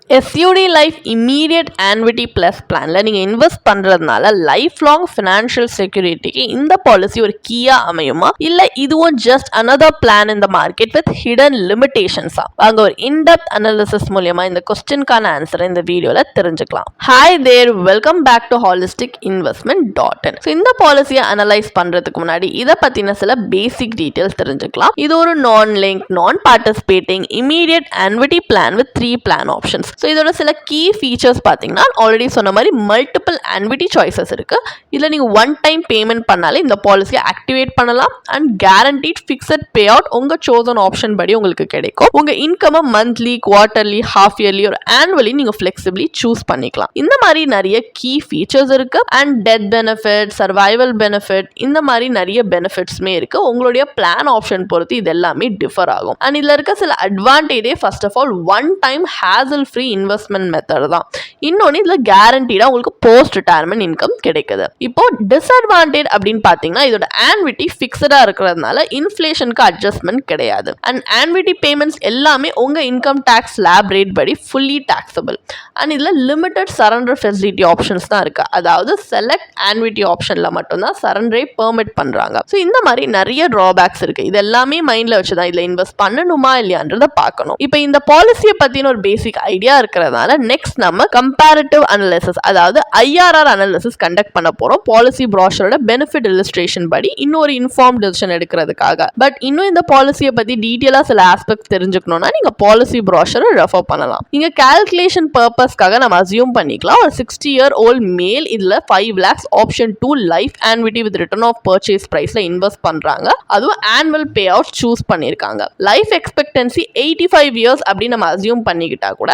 SUD life immediate annuity plus பிளான்ல நீங்க invest பண்றதுனால லைஃப் லாங் ஃபினான்ஷியல் செக்யூரிட்டிக்கு இந்த பாலிசி ஒரு கீயா அமையுமா இல்ல இதுவும் just another plan in the market with hidden limitations வாங்க ஒரு இன்டெப்த் அனாலிசிஸ் மூலமா இந்த क्वेश्चनக்கான ஆன்சரை இந்த வீடியோல தெரிஞ்சுக்கலாம். Hi there, welcome back to holistic.investment.in. இந்த பாலிசியை அனலைஸ் பண்றதுக்கு முன்னாடி இதை பத்தின சில பேசிக் டீடைல்ஸ் தெரிஞ்சுக்கலாம். இது ஒரு நான் லிங்க் நான் participating immediate annuity plan with 3 plan options. So இதோட சில கீ ஃபீச்சர்ஸ் பார்த்தீங்கன்னா ஆல்ரெடி சொன்ன மாதிரி மல்டிபிள் ஆன்விட்டி சாய்ஸஸ் இருக்கு. இதில் நீங்கள் ஒன் டைம் பேமெண்ட் பண்ணாலே இந்த பாலிசியை ஆக்டிவேட் பண்ணலாம் and guaranteed fixed pay out உங்கள் சோசன் ஆப்ஷன் படி உங்களுக்கு கிடைக்கும். உங்கள் இன்கமை மந்த்லி, குவார்டர்லி, ஹாஃப் இயர்லி ஒரு ஆனுவலி நீங்கள் ஃப்ளெக்சிபிளி சூஸ் பண்ணிக்கலாம். இந்த மாதிரி நிறைய கீ ஃபீச்சர்ஸ் இருக்கு and death benefit, survival benefit, இந்த மாதிரி நிறைய பெனிஃபிட்ஸுமே இருக்கு. உங்களுடைய பிளான் ஆப்ஷன் பொறுத்து இது எல்லாமே டிஃபர் ஆகும். அண்ட் இதில் இருக்க சில அட்வான்டேஜே first of all one time hassle free investment method தான். இன்னொன்று இதில் கேரண்டீடா உங்களுக்கு போஸ்ட் ரிட்டையர்மெண்ட் இன்கம் கிடைக்குது. இப்போ டிஸ்அட்வான்டேஜ் அப்படின்னு பார்த்தீங்கன்னா இதோட ஆன்விட்டி ஃபிக்ஸடா இருக்கிறதுனால இன்ஃப்ளேஷனுக்கு அட்ஜஸ்ட்மெண்ட் கிடையாது. அண்ட் ஆன்விட்டி பேமெண்ட்ஸ் எல்லாமே உங்க இன்கம் டேக்ஸ் ஸ்லாப் ரேட் படி ஃபுல்லி டாக்ஸபிள். அண்ட் இதில் லிமிடெட் சரண்டர் ஃபெசிலிட்டி ஆப்ஷன்ஸ் தான் இருக்கு. அதாவது செலக்ட் ஆன்விட்டி ஆப்ஷன்ல மட்டும்தான் சரண்டரை பெர்மிட் பண்றாங்க. ஸோ இந்த மாதிரி நிறைய ட்ராபேக்ஸ் இருக்கு. இது எல்லாமே மைண்ட்ல வச்சுதான் இதில் இன்வெஸ்ட் பண்ணணுமா இல்லையான்றதை பார்க்கணும். இப்போ இந்த பாலிசியை பத்தின ஒரு பேசிக் ஐடியா இருக்கிறதுனால நெக்ஸ்ட் நம்ம கம்பேரிட்டிவ் அனாலிசிஸ், அதாவது IRR அனாலிசிஸ் கண்டக்ட் பண்ண போறோம். பாலிசி ப்ராஷரோட பெனிஃபிட் இல்லஸ்ட்ரேஷன் படி இன்னொரு இன்ஃபார்ம் டிசிஷன் எடுக்கிறதுக்காக. பட் இன்னும் இந்த பாலிசியை பத்தி டீட்டெயிலா சில ஆஸ்பெக்ட் தெரிஞ்சுக்கணும்னா நீங்க பாலிசி ப்ராஷரை ரெஃபர் பண்ணலாம். நீங்க கால்குலேஷன் பர்பஸ்க்காக நம்ம அசியூம் பண்ணிக்கலாம் ஒரு 60-year-old மேல் இதுல 5 lakhs option 2 life annuity with return of purchase பிரைஸ்ல இன்வெஸ்ட் பண்றாங்க. அதுவும் ஆனுவல் பே அவுட் சூஸ் பண்ணிருக்காங்க. லைஃப் எக்ஸ்பெக்டன்சி 85 years அப்படின்னு நம்ம அசியூம் பண்ணிக்கிட்டா கூட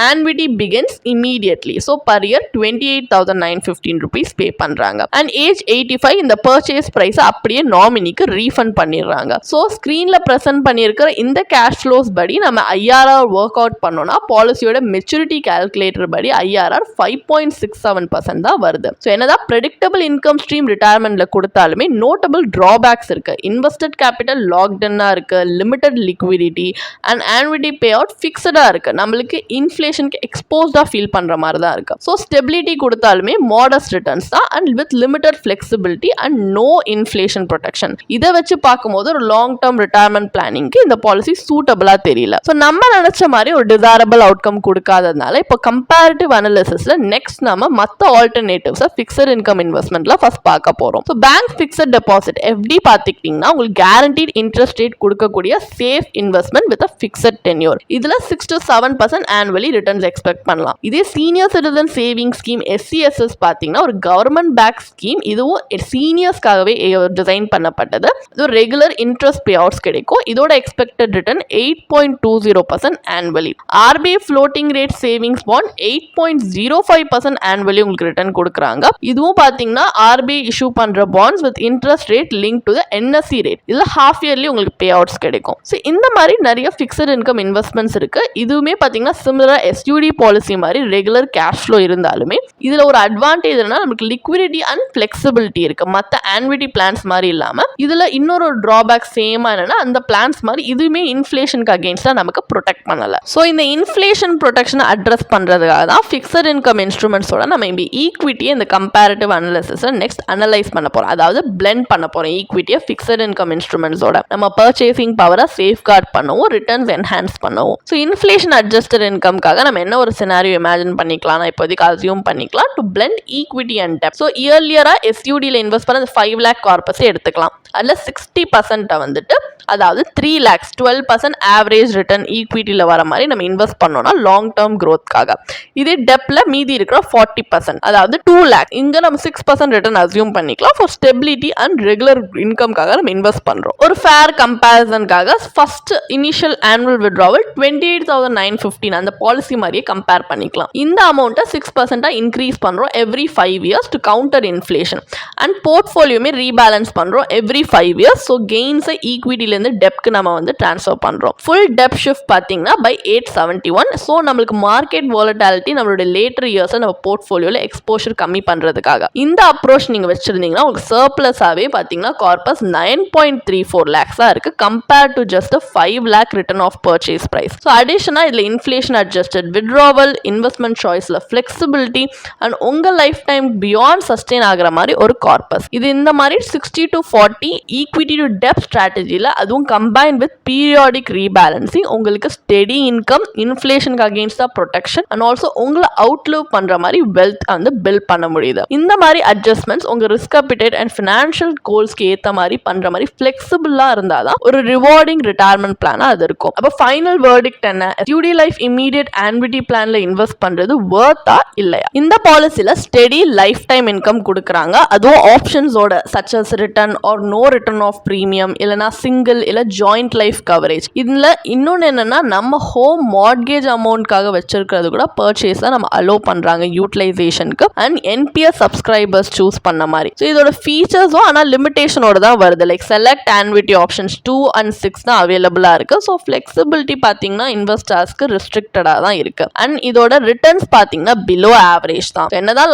annuity begins immediately. So per year 28,915 rupees pay பண்றாங்க. And age 85 இந்த purchase price அப்படியே நாமினிக்கு ரீஃபண்ட் பண்ணிடுறாங்க. So ஸ்கிரீன்ல பிரசன்ட் பண்ணியிருக்கிற இந்த கேஷ் ஃப்ளோஸ் படி நம்ம IRR ஒர்க் அவுட் பண்ணோம்னா பாலிசியோட மெச்சூரிட்டி கால்குலேட்டர் படி IRR 5.67% தான் வருது. ஸோ என்னதான் ப்ரெடிக்டபிள் இன்கம் ஸ்ட்ரீம் ரிட்டையர்மெண்ட்ல கொடுத்தாலுமே நோட்டபிள் டிராபேக்ஸ் இருக்கு. இன்வெஸ்டட் கேபிட்டல் லாக்டன்னா இருக்கு, limited liquidity and annuity pay out ஃபிக்ஸடா இருக்கு. நம்மளுக்கு இன்ஃப்ளேஷனுக்கு எக்ஸ்போஸ்டா ஃபீல் பண்ற மாதிரி தான் இருக்கு. ஸோ ஸ்டெபிலிட்டி கொடுத்தாலுமே மாடஸ்ட் ரிட்டர்ன்ஸ் தான் and with limited flexibility and no inflation protection. இதை வச்சு பார்க்கும்போது ஒரு லாங் டேர்ம் ரிட்டையர்மெண்ட் பிளானிங்க்கு இந்த பாலிசி சூட்டபிளா தெரியல. ஸோ நம்ம நினைச்ச மாதிரி ஒரு டிசைரபிள் அவுட்கம் கொடுக்காததுனால இப்போ கம்பேரிட்டிவ் அனாலிசிஸ்ல நெக்ஸ்ட் நம்ம மற்ற ஆல்டர்னேட்டிவ்ஸ் ஃபிக்ஸட் இன்கம் இன்வெஸ்ட்மெண்ட்ல ஃபர்ஸ்ட் பார்க்க போறோம். So bank fixed deposit FD பார்த்துக்கிட்டீங்கன்னா உங்களுக்கு கேரண்டீட் இன்ட்ரெஸ்ட் ரேட் கொடுக்கக்கூடிய safe investment with fixed tenure. இதுல 6 to 7% ஆனுவலி ரிட்டர்ன்ஸ் எக்ஸ்பெக்ட் பண்ணலாம். இதே senior citizen saving scheme SCSS பார்த்தீங்கன்னா ஒரு கவர்மெண்ட் பேக் ஸ்கீம். இதுவும் சீனியர்ஸ்க்காகவே டிசைன் பண்ணப்பட்டது. இது ரெகுலர் இன்ட்ரெஸ்ட் பே அவுட்ஸ் கிடைக்கும். இதோட expected return 8.20% annually. RBI floating rate savings bond 8.05% annually உங்களுக்கு ரிட்டர்ன் கொடுக்குறாங்க. இதுவும் பார்த்தீங்கன்னா RBI இஷ்யூ பண்ற bonds with interest rate link to the NSE rate. இதுல ஹாஃப் இயர்லி உங்களுக்கு பே அவுட்ஸ் கிடைக்கும். ஸோ இந்த மாதிரி நிறைய ஃபிக்ஸட் இன்கம் இன்வெஸ்ட்மெண்ட்ஸ் இருக்கு. இதுவுமே பார்த்தீங்கன்னா சிமிலரா SUD பாலிசி மாதிரி ரெகுலர் கேஷ் ஃப்ளோ இருந்தாலுமே இதுல ஒரு அட்வான்டேஜ் நமக்கு லிக்விடிட்டி அண்ட் ஃபிளெக்சிபிலிட்டி இருக்கு. மற்ற ஆன்விட்டி பிளான்ஸ் மாதிரி இல்லாம இதுல இன்னொரு டிராபேக் சேமா என்னன்னா அந்த பிளான்ஸ் மாதிரி இதுவுமே இன்ஃப்ளேஷனுக்கு அகேன்ஸ்டா நமக்கு ப்ரொடெக்ட் பண்ணல. ஸோ இந்த இன்ஃப்ளேஷன் ப்ரொடெக்ஷன் அட்ரஸ் பண்றதுக்காக தான் ஃபிக்ஸட் இன்கம் இன்ஸ்ட்ருமெண்ட்ஸோட நம்ம ஈக்விட்டியை இந்த கம்பேரிட்டிவ் அனாலிசிஸ் நெக்ஸ்ட் அனலைஸ் பண்ண போறோம். அதாவது பிளெண்ட் பண்ண போறோம் ஈக்விட்டியை ஃபிக்ஸட் இன்கம் இன்ஸ்ட்ருமெண்ட்ஸோட. நம்ம பர்ச்சேசிங் பவரை சேஃப்கார்ட் பண்ணவும் ரிட்டர்ன்ஸ் என்ஹான்ஸ் பண்ணவும். ஸோ இன்ஃப்ளேஷன் அட்ஜஸ்டட் இன்கம்காக நம்ம என்ன ஒரு சினாரியோ இமேஜின் பண்ணிக்கலாம், இப்போதைக்கு அசியூம் பண்ணிக்கலாம் டு பிளெண்ட் ஈக்விட்டி அண்ட் டெப்ட். ஸோ இயர்லியரா SUDல இன்வெஸ்ட் பண்ண 5 lakh கார்பஸை எடுத்துக்கலாம். அதில் 60% வந்துட்டு அதாவது 3 lakhs 12% ஆவரேஜ் ரிட்டர்ன் ஈக்விட்டியில் வர மாதிரி நம்ம இன்வெஸ்ட் பண்ணோம்னா லாங் டேர்ம் க்ரோத்காக. இதே டெப்ல மீதி இருக்கிற 40% அதாவது 2 lakh இங்க நம்ம 6% ரிட்டர்ன் அசியூம் பண்ணிக்கலாம். ஃபார் ஸ்டெபிலிட்டி அண்ட் ரெகுலர் இன்கம்காக நம்ம இன்வெஸ்ட் பண்றோம். ஒரு ஃபேர் கம்பேரிசனுக்காக ஃபர்ஸ்ட் இனிஷியல் ஆனுவல் வித்ட்ராவல் 28,915 அந்த பாலிசி மாதிரியே கம்பேர் பண்ணிக்கலாம். இந்த அமௌண்ட்டை 6% இன்க்ரீஸ் பண்றோம் every 5 years to counter inflation. And போர்ட்ஃபோலியோமே ரீபேலன்ஸ் பண்றோம் எவ்ரி 5 years. ஸோ கெயின்ஸை ஈக்விட்டி ஈக்விட்டிலேருந்து டெப்க்கு நம்ம வந்து ட்ரான்ஸ்ஃபர் பண்ணுறோம். ஃபுல் டெப் ஷிஃப்ட் பார்த்தீங்கன்னா பை 871. ஸோ நம்மளுக்கு மார்க்கெட் வாலட்டாலிட்டி நம்மளுடைய லேட்டர் இயர்ஸை நம்ம போர்ட்ஃபோலியோவில் எக்ஸ்போஷர் கம்மி பண்ணுறதுக்காக இந்த அப்ரோச் நீங்கள் வச்சிருந்தீங்கன்னா உங்களுக்கு சர்ப்ளஸாகவே பார்த்தீங்கன்னா கார்பஸ் 9.34 lakhs இருக்குது compared to just 5 lakh return of purchase price. So அடிஷனாக இதில் இன்ஃப்ளேஷன் அட்ஜஸ்டட் வித்ட்ராவல், இன்வெஸ்ட்மெண்ட் சாய்ஸில் ஃப்ளெக்சிபிலிட்டி அண்ட் உங்கள் லைஃப் டைம் பியாண்ட் சஸ்டெயின் ஆகிற மாதிரி ஒரு கார்பஸ். இது இந்த மாதிரி 60-40 ஈக்விட்டி டு டெப்த் ஸ்ட்ராட்டஜியில் அதுவும் கம்பைன் வித் பீரியாடிக் ரீபேலன்சிங் உங்களுக்கு ஸ்டெடி இன்கம், இன்ஃப்ளேஷனுக்கு அகேன்ஸ்டாக ப்ரொடெக்ஷன் அண்ட் ஆல்சோ உங்களை அவுட்லிவ் பண்ணுற மாதிரி வெல்த் வந்து பில்ட் பண்ண முடியுது. இந்த மாதிரி அட்ஜஸ்ட்மெண்ட்ஸ் உங்கள் ரிஸ்க் அப்பிடைட் அண்ட் ஃபினான்ஷியல் கோல்ஸ்க்கு ஏற்ற மாதிரி பண்ணுற மாதிரி ஃப்ளெக்சிபிளாக இருந்தால் தான் ஒரு ரிவார்டிங் ரிட்டையர்மெண்ட் பிளானாக அது இருக்கும். அப்போ ஃபைனல் வேர்டிக்ட் என்ன? யூடி லைஃப் இமீடியட் ஆன்விட்டி பிளான்ல இன்வெஸ்ட் பண்றது வர்த்தா இல்லையா? இந்த பாலிசில ஸ்டெடி லைஃப் டைம் இன்கம் கொடுக்குறாங்க, அதுவும் ஆப்ஷன்ஸோட such as return or no return of premium, இல்லைனா சிங்கிள் இல்லை ஜாயிண்ட் லைஃப் கவரேஜ். இதுல இன்னொன்று என்னன்னா நம்ம ஹோம் மார்ட்கேஜ் அமௌண்ட்காக வச்சிருக்கிறது கூட பர்ச்சேஸ் நம்ம அலோ பண்றாங்க யூட்டிலைசேஷனுக்கு அண்ட் என்பிஎஸ் சப்ஸ்கிரைபர்ஸ் சூஸ் பண்ண மாதிரி. ஸோ இதோட ஃபீச்சர்ஸும் ஆனால் லிமிடேஷனோட தான் வருது. Like select annuity options 2 and 6 தான் அவைலபிளா இருக்கு. ஸோ ஃபிளெக்சிபிலிட்டி பார்த்தீங்கன்னா இன்வெஸ்டர்ஸ்க்கு ரெஸ்ட்ரிக்டடா தான் இருக்கு அண்ட் இதோட ரிட்டர்ன்ஸ் பார்த்தீங்கன்னா பிலோ ஆவரேஜ் தான். என்னதான்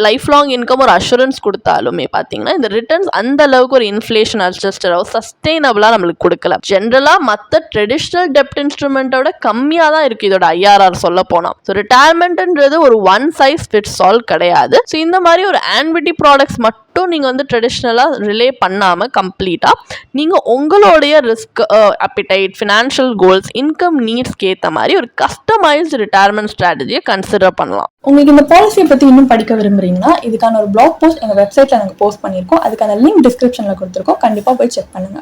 லைஃப் லாங் இன்கம் ஒரு அஷூரன்ஸ் கொடுத்தாலுமே பார்த்தீங்கன்னா இந்த ரிட்டர்ன்ஸ் அந்த அளவுக்கு ஒரு இன்ஃப்ளேஷன் அட்ஜஸ்டடோ சஸ்டெயினபிளா நம்மளுக்கு கொடுக்கல. ஜென்ரலா மற்ற ட்ரெடிஷனல் டெப்ட் இன்ஸ்ட்ருமெண்ட்டோட கம்மியா தான் இருக்கு இதோட ஐஆர்ஆர் சொல்ல போனா. ஸோ ரிட்டையர்மெண்ட்ன்றது ஒரு ஒன் சைஸ் ஃபிட்ஸ் ஆல் கிடையாது. ஸோ இந்த மாதிரி ஒரு ஆன்விட்டி ப்ராடக்ட்ஸ் மட்டும் நீங்க வந்து ட்ரெடிஷ்னலா ரிலே பண்ணாம கம்ப்ளீட்டா நீங்க உங்களுடைய risk appetite, financial goals, income நீட்ஸ்க்கு ஏற்ற மாதிரி ஒரு கஸ்டமைஸ்டு ரிட்டையர்மெண்ட் ஸ்ட்ராட்டஜியை கன்சிடர் பண்ணலாம். உங்களுக்கு இந்த பாலிசியை பத்தி இன்னும் படிக்க விரும்புறீங்கன்னா இதுக்கான ஒரு பிளாக் போஸ்ட் எங்க வெப்சைட்ல நாங்கள் போஸ்ட் பண்ணியிருக்கோம். அதுக்கான லிங்க் டிஸ்கிரிப்ஷன்ல கொடுத்துருக்கோம், கண்டிப்பா போய் செக் பண்ணுங்க.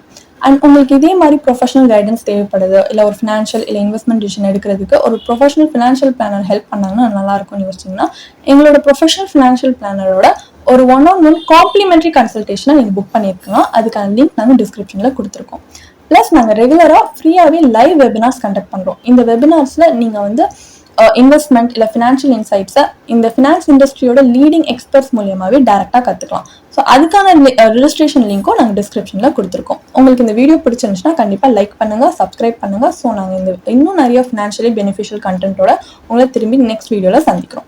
அண்ட் உங்களுக்கு இதே மாதிரி ப்ரொஃபஷனல் கைடன்ஸ் தேவைப்படுது, இல்லை ஒரு ஃபினான்ஷியல் இல்லை இன்வெஸ்ட்மெண்ட் டிசிஷன் எடுக்கிறதுக்கு ஒரு ப்ரொஃபஷனல் ஃபினான்ஷியல் பிளானர் ஹெல்ப் பண்ணாங்கன்னா நல்லா இருக்கும்னு யோசிச்சிங்கன்னா எங்களோட ப்ரொஃபஷனல் ஃபினான்ஷியல் பிளானரோட ஒரு 1-on-1 காம்ப்ளிமெண்ட்ரி கன்சல்டேஷனை நீங்கள் புக் பண்ணியிருக்கலாம். அதுக்கான லிங்க் நாங்கள் டிஸ்கிரிப்ஷனில் கொடுத்துருக்கோம். ப்ளஸ் நாங்கள் ரெகுலராக ஃப்ரீயாகவே லைவ் வெபினார்ஸ் கண்டக்ட் பண்ணுறோம். இந்த வெபினார்ஸில் நீங்கள் வந்து இன்வெஸ்ட்மெண்ட் இல்லை ஃபினான்ஷியல் இன்சைட்ஸை இந்த ஃபினான்ஸ் இண்டஸ்ட்ரியோட லீடிங் எக்ஸ்பர்ட்ஸ் மூலியமாகவே டேரெக்டாக கற்றுக்கலாம். ஸோ அதுக்கான ரெஜிஸ்ட்ரேஷன் லிங்க்கும் நாங்கள் டிஸ்கிரிப்ஷனில் கொடுத்துருக்கோம். உங்களுக்கு இந்த வீடியோ பிடிச்சிருந்துச்சுன்னா கண்டிப்பாக லைக் பண்ணுங்கள், சப்ஸ்கிரைப் பண்ணுங்கள். ஸோ நாங்கள் இன்னும் நிறைய ஃபினான்ஷியலி பெனிஃபிஷியல் கண்டென்ட்டோட உங்களை திரும்பி நெக்ஸ்ட் வீடியோவில் சந்திக்கிறோம்.